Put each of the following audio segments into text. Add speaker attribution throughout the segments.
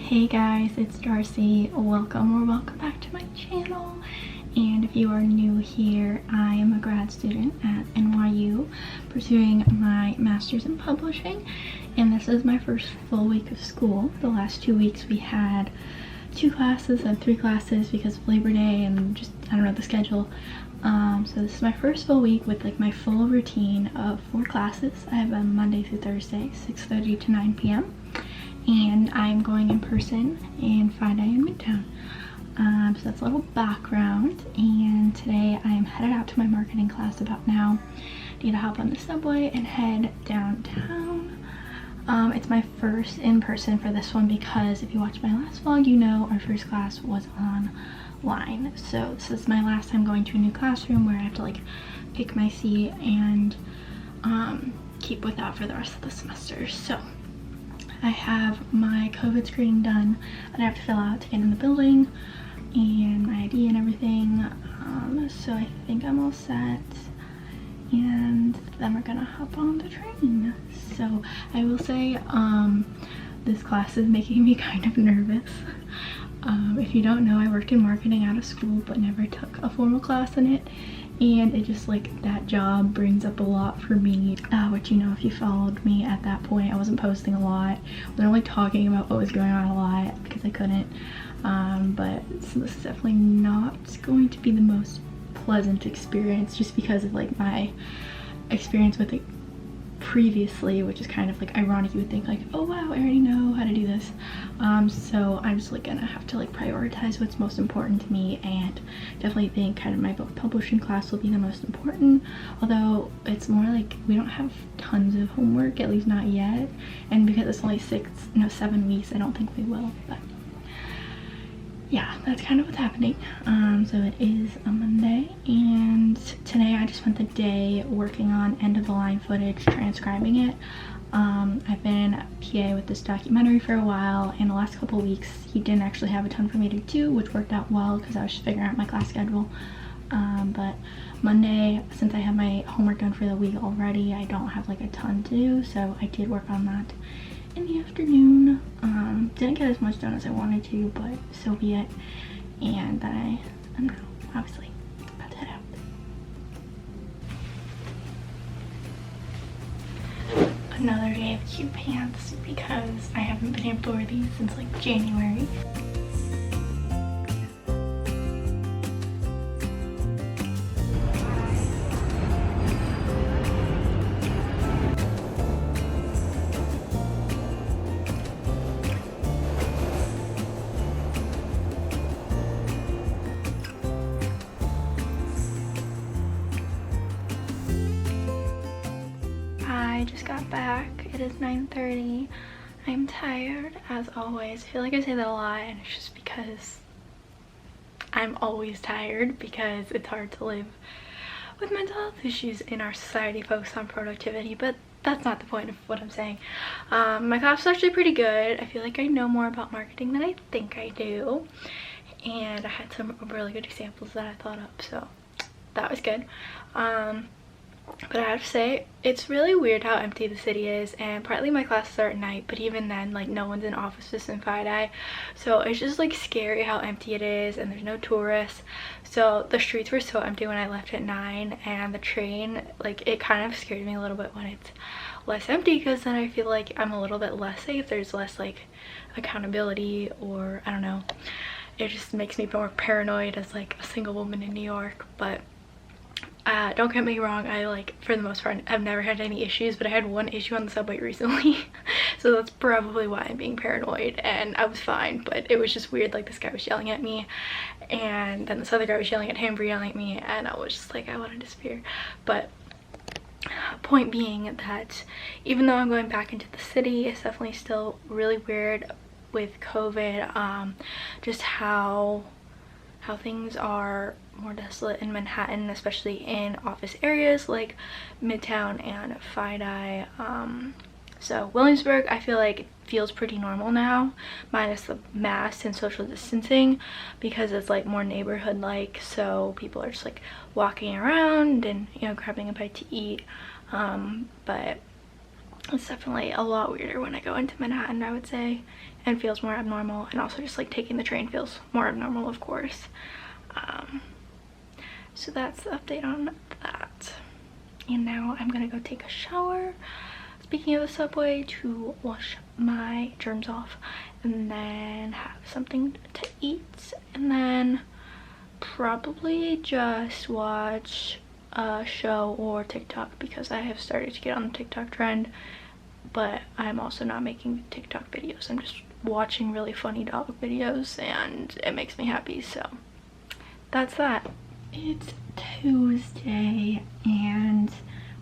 Speaker 1: Hey guys, it's Darcy. Welcome back to my channel. And if you are new here, I am a grad student at NYU pursuing my master's in publishing, and this is my first full week of school. The last 2 weeks we had 2 classes and 3 classes because of Labor Day and just, I don't know, the schedule. So this is my first full week with like my full routine of 4 classes. I have a Monday through Thursday, 6:30 to 9 p.m. and I'm going in person in FIDI in Midtown. So that's a little background, and today I am headed out to my marketing class about now. I need to hop on the subway and head downtown. It's my first in person for this one because if you watched my last vlog, you know our first class was online. So this is my last time going to a new classroom where I have to like pick my seat and keep with that for the rest of the semester. So I have my COVID screening done that I have to fill out to get in the building, and my ID and everything. So I think I'm all set, and then we're gonna hop on the train. So I will say this class is making me kind of nervous. If you don't know, I worked in marketing out of school but never took a formal class in it, and it just like that job brings up a lot for me, which, you know, if you followed me at that point, I wasn't posting a lot. I wasn't really talking about what was going on a lot because I couldn't. But so this is definitely not going to be the most pleasant experience just because of like my experience with it previously, which is kind of like ironic. You would think like, oh wow, I already know how to do this. So I'm just like gonna have to like prioritize what's most important to me, and definitely think kind of my book publishing class will be the most important, although it's more like we don't have tons of homework, at least not yet, and because it's only 7 weeks, I don't think we will. But yeah, that's kind of what's happening. So it is a Monday, and today I just spent the day working on end of the line footage, transcribing it. I've been PA with this documentary for a while, and the last couple weeks he didn't actually have a ton for me to do, which worked out well because I was just figuring out my class schedule. But Monday, since I have my homework done for the week already, I don't have like a ton to do, so I did work on that in the afternoon. Didn't get as much done as I wanted to, but so be it. And then I'm now obviously about to head out. Another day of cute pants because I haven't been able to wear these since like January. I just got back. It is 9:30. I'm tired as always. I feel like I say that a lot, and it's just because I'm always tired because it's hard to live with mental health issues in our society focused on productivity, but that's not the point of what I'm saying. My class was actually pretty good. I feel like I know more about marketing than I think I do, and I had some really good examples that I thought up, so that was good. But I have to say, it's really weird how empty the city is, and partly my classes are at night, but even then, like, no one's in offices in FIDI, so it's just like scary how empty it is, and there's no tourists. So the streets were so empty when I left at 9, and the train, like, it kind of scared me a little bit when it's less empty, because then I feel like I'm a little bit less safe. There's less like accountability, or I don't know, it just makes me more paranoid as like a single woman in New York. But don't get me wrong, I like, for the most part, I've never had any issues, but I had one issue on the subway recently. So that's probably why I'm being paranoid, and I was fine, but it was just weird. Like, this guy was yelling at me, and then this other guy was yelling at him for yelling at me, and I was just like, I want to disappear. But point being that even though I'm going back into the city, it's definitely still really weird with COVID, just how things are more desolate in Manhattan, especially in office areas like Midtown and FIDI. So Williamsburg, I feel like it feels pretty normal now, minus the masks and social distancing, because it's like more neighborhood like, so people are just like walking around and, you know, grabbing a bite to eat. But it's definitely a lot weirder when I go into Manhattan, I would say. and feels more abnormal, and also just like taking the train feels more abnormal, of course. So that's the update on that. And now I'm gonna go take a shower, speaking of the subway, to wash my germs off, and then have something to eat, and then probably just watch a show or TikTok, because I have started to get on the TikTok trend, but I'm also not making TikTok videos. I'm just watching really funny dog videos, and it makes me happy. So that's that. It's Tuesday, and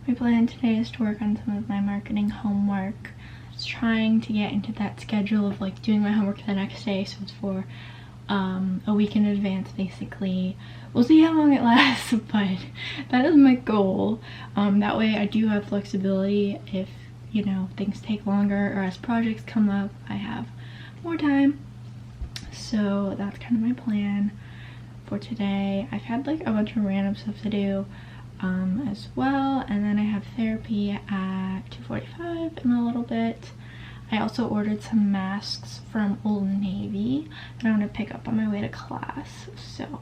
Speaker 1: my plan today is to work on some of my marketing homework. Just trying to get into that schedule of like doing my homework the next day, so it's for a week in advance basically. We'll see how long it lasts, but that is my goal. That way I do have flexibility if, you know, things take longer or as projects come up, I have more time. So that's kind of my plan for today. I've had like a bunch of random stuff to do as well, and then I have therapy at 2:45 in a little bit. I also ordered some masks from Old Navy that I'm gonna pick up on my way to class. So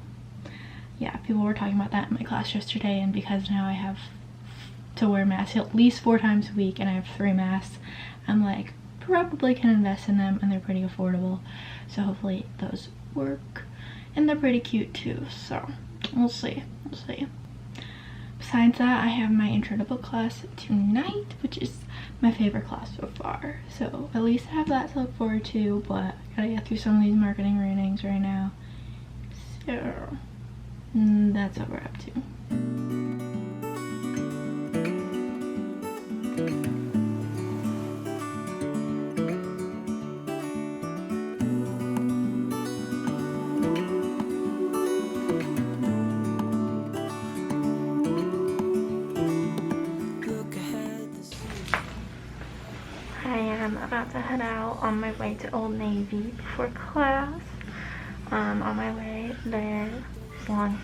Speaker 1: yeah, people were talking about that in my class yesterday, and because now I have to wear masks at least 4 times a week and I have 3 masks, I'm like, probably can invest in them, and they're pretty affordable, so hopefully those work. And they're pretty cute too, so we'll see. Besides that, I have my intro to book class tonight, which is my favorite class so far. So at least I have that to look forward to, but I gotta get through some of these marketing readings right now. So that's what we're up to. I'm about to head out on my way to Old Navy before class. On my way there, on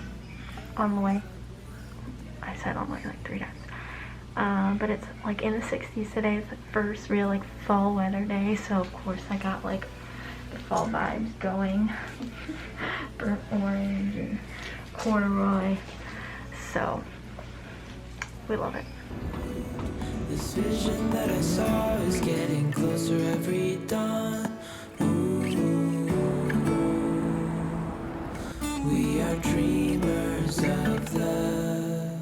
Speaker 1: the way. I said on the way like 3 times. But it's like in the 60s today. It's the first real like fall weather day, so of course I got like the fall vibes going. Burnt orange and corduroy. So we love it.
Speaker 2: This vision that I saw is getting closer every dawn. Ooh, we are dreamers of the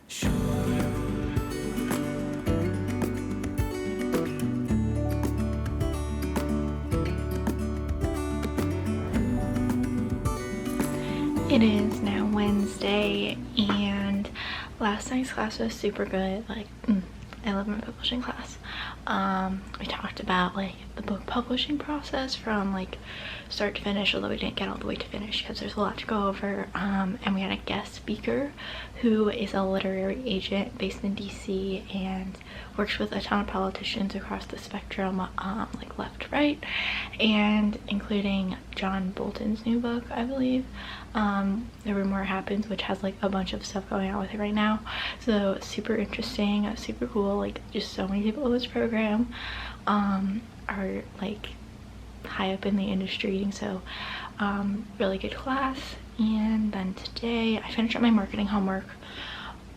Speaker 2: shore.
Speaker 1: It is now Wednesday, and last night's class was super good. Like, I love my publishing class. We talked about like the book publishing process from like start to finish, although we didn't get all the way to finish because there's a lot to go over. And we had a guest speaker who is a literary agent based in DC and works with a ton of politicians across the spectrum, like left to right, and including John Bolton's new book, I believe, The Rumor Happens, which has like a bunch of stuff going on with it right now. So super interesting, super cool. Like just so many people in this program are like high up in the industry, and so really good class. And then today I finished up my marketing homework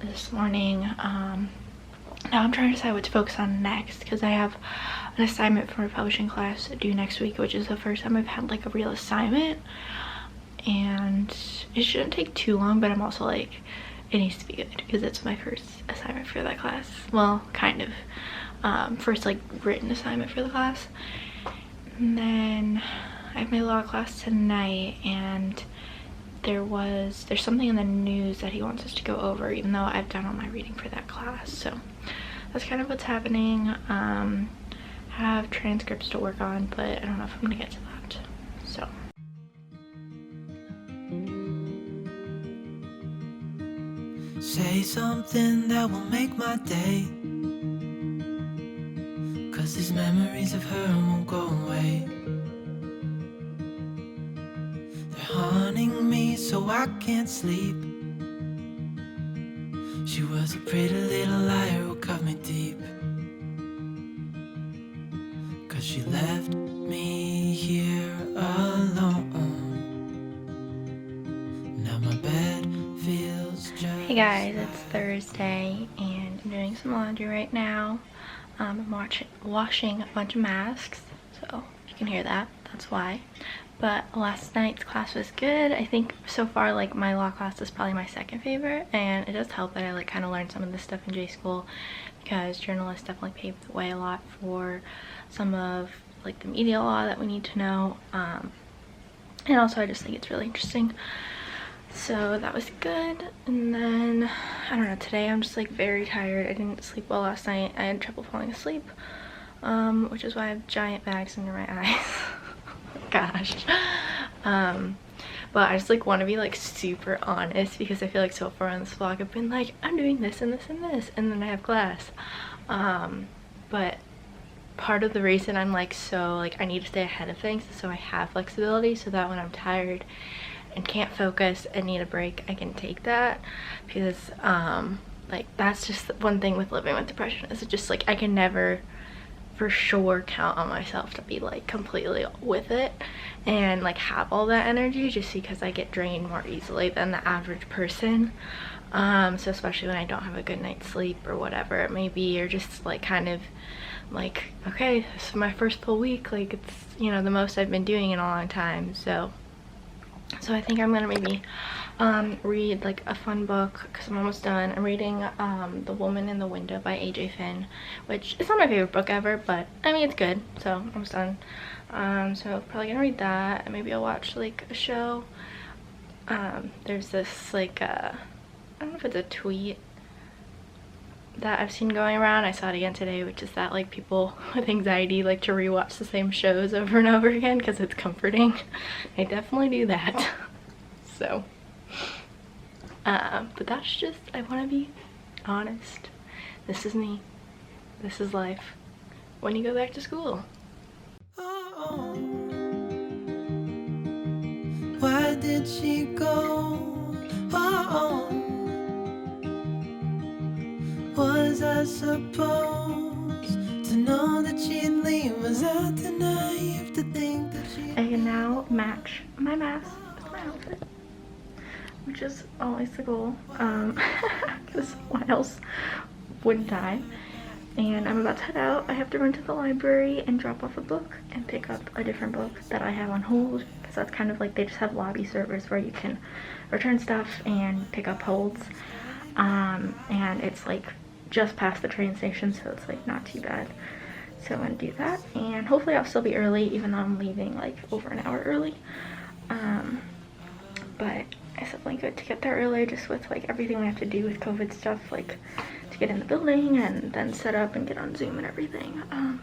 Speaker 1: this morning. Now I'm trying to decide what to focus on next, because I have an assignment for my publishing class due next week, which is the first time I've had like a real assignment, and it shouldn't take too long, but I'm also like, it needs to be good because it's my first assignment for that class. Well, kind of first like written assignment for the class. And then I have my law class tonight, and there's something in the news that he wants us to go over, even though I've done all my reading for that class. So that's kind of what's happening. Have transcripts to work on, but I don't know if I'm gonna get to that. So
Speaker 2: say something that will make my day, 'cause these memories of her won't go away. They're haunting me so I can't sleep. She was a pretty little liar who cut me deep, 'cause she left
Speaker 1: Hey guys, it's Thursday and I'm doing some laundry right now. I'm washing a bunch of masks, so you can hear that, that's why. But last night's class was good. I think so far like my law class is probably my second favorite, and it does help that I like kind of learned some of this stuff in J school, because journalists definitely paved the way a lot for some of like the media law that we need to know. And also I just think it's really interesting. So that was good. And then I don't know, today I'm just like very tired. I didn't sleep well last night. I had trouble falling asleep, which is why I have giant bags under my eyes. Gosh. But I just like want to be like super honest, because I feel like so far on this vlog I've been like, I'm doing this and this and this, and then I have class. But part of the reason I'm like so like I need to stay ahead of things is so I have flexibility, so that when I'm tired and can't focus and need a break, I can take that. Because like that's just one thing with living with depression, is it just like I can never for sure count on myself to be like completely with it and like have all that energy, just because I get drained more easily than the average person. So especially when I don't have a good night's sleep or whatever it may be, or just like kind of like, okay, this is my first full week, like it's, you know, the most I've been doing in a long time. So I think I'm gonna maybe read like a fun book, because I'm almost done. I'm reading The Woman in the Window by AJ Finn, which is not my favorite book ever, but I mean it's good, so I'm almost done. So probably gonna read that, and maybe I'll watch like a show. There's this like I don't know if it's a tweet that I've seen going around, I saw it again today, which is that like people with anxiety like to rewatch the same shows over and over again because it's comforting. I definitely do that. So but that's just, I want to be honest. This is me, this is life when you go back to school.
Speaker 2: Oh, why did she go? Oh, was I supposed to know that she'd leave? Was I too naive to think that she...
Speaker 1: I can now match my mask with my outfit, which is always the goal, because why else wouldn't I? And I'm about to head out. I have to run to the library and drop off a book and pick up a different book that I have on hold, because that's kind of like, they just have lobby servers where you can return stuff and pick up holds. And it's like just past the train station, so it's like not too bad. So I'm gonna do that, and hopefully I'll still be early, even though I'm leaving like over an hour early. But it's definitely good to get there early, just with like everything we have to do with COVID stuff, like to get in the building and then set up and get on Zoom and everything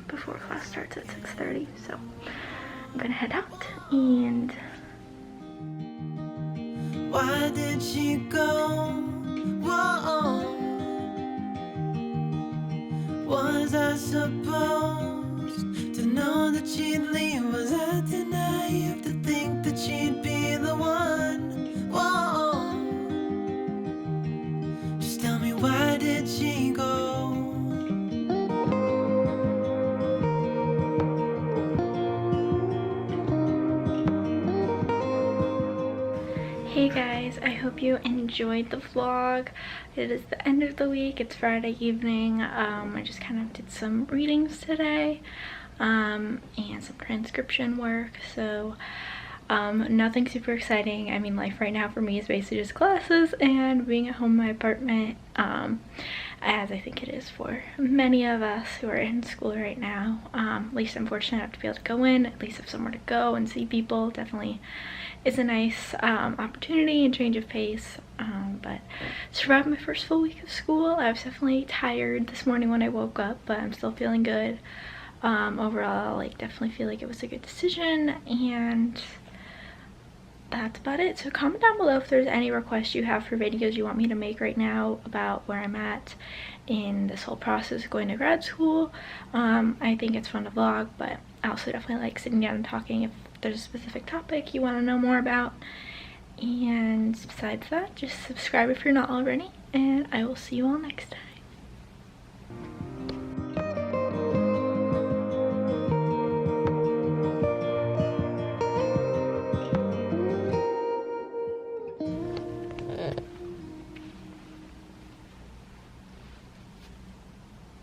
Speaker 1: before class starts at 6:30. So I'm gonna head out. And
Speaker 2: why did she go? Whoa. Was I supposed to know that she'd leave? Was I too naive to think that she'd be the one? Whoa. Just tell me, why did she go?
Speaker 1: hey guys, I hope you enjoyed the vlog. It is the end of the week, it's Friday evening. I just kind of did some readings today and some transcription work, so nothing super exciting. I mean, life right now for me is basically just classes and being at home in my apartment, as I think it is for many of us who are in school right now. At least I'm fortunate enough to be able to go in, at least have somewhere to go and see people. Definitely is a nice opportunity and change of pace. But survived my first full week of school. I was definitely tired this morning when I woke up, but I'm still feeling good. Overall, like definitely feel like it was a good decision, and that's about it. So comment down below if there's any requests you have for videos you want me to make right now about where I'm at in this whole process of going to grad school. I think it's fun to vlog, but I also definitely like sitting down and talking if there's a specific topic you want to know more about. And besides that, just subscribe if you're not already, and I will see you all next time.